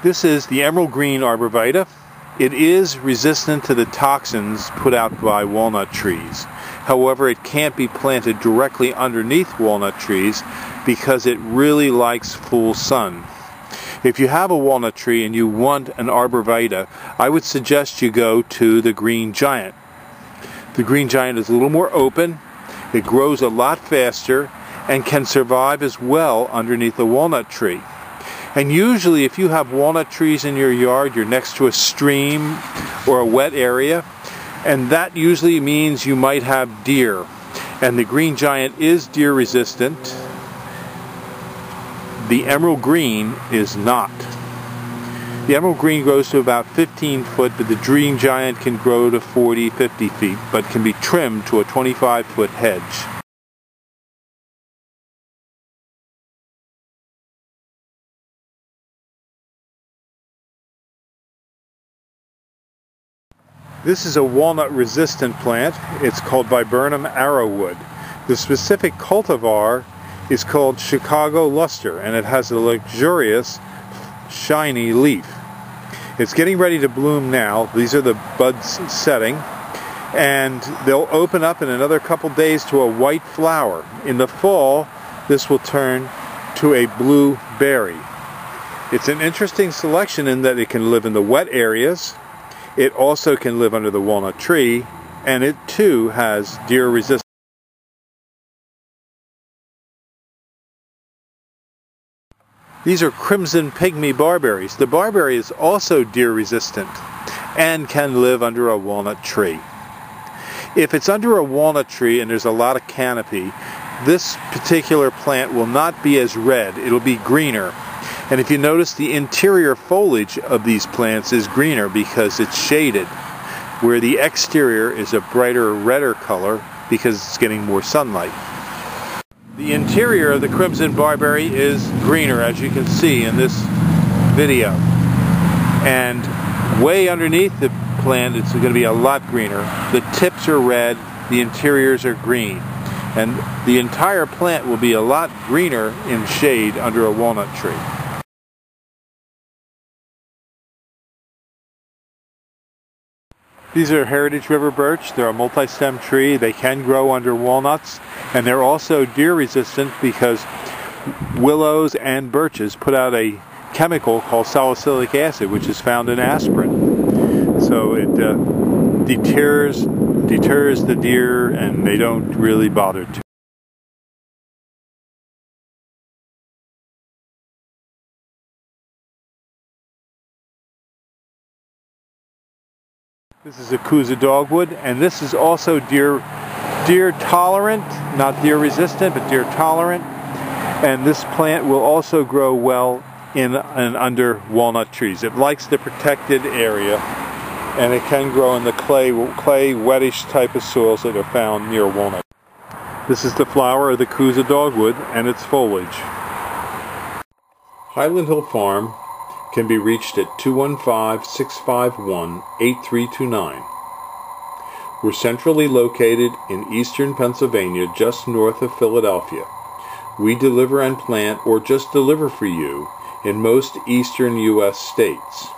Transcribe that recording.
This is the emerald green arborvitae. It is resistant to the toxins put out by walnut trees. However, it can't be planted directly underneath walnut trees because it really likes full sun. If you have a walnut tree and you want an arborvitae, I would suggest you go to the green giant. The green giant is a little more open, it grows a lot faster, and can survive as well underneath a walnut tree. And usually if you have walnut trees in your yard, you're next to a stream or a wet area, and that usually means you might have deer. And the green giant is deer resistant. The emerald green is not. The emerald green grows to about 15 foot, but the green giant can grow to 40, 50 feet, but can be trimmed to a 25-foot hedge. This is a walnut-resistant plant. It's called Viburnum arrowwood. The specific cultivar is called Chicago luster, and it has a luxurious, shiny leaf. It's getting ready to bloom now. These are the buds setting, and they'll open up in another couple days to a white flower. In the fall, this will turn to a blue berry. It's an interesting selection in that it can live in the wet areas. It also can live under the walnut tree, and it too has deer resistance. These are crimson pygmy barberries. The barberry is also deer resistant and can live under a walnut tree. If it's under a walnut tree and there's a lot of canopy, this particular plant will not be as red, it'll be greener. And if you notice, the interior foliage of these plants is greener because it's shaded, where the exterior is a brighter redder color because it's getting more sunlight. The interior of the crimson barberry is greener, as you can see in this video. And way underneath the plant, it's going to be a lot greener. The tips are red, the interiors are green. And the entire plant will be a lot greener in shade under a walnut tree. These are heritage river birch. They're a multi-stem tree. They can grow under walnuts, and they're also deer resistant because willows and birches put out a chemical called salicylic acid, which is found in aspirin. So it deters the deer, and they don't really bother to. This is a Kuza dogwood, and this is also deer tolerant, not deer resistant, but deer tolerant. And this plant will also grow well in and under walnut trees. It likes the protected area, and it can grow in the clay, wettish type of soils that are found near walnut. This is the flower of the Kuza dogwood and its foliage. Highland Hill Farm can be reached at 215-651-8329. We're centrally located in eastern Pennsylvania, just north of Philadelphia. We deliver and plant, or just deliver for you, in most eastern U.S. states.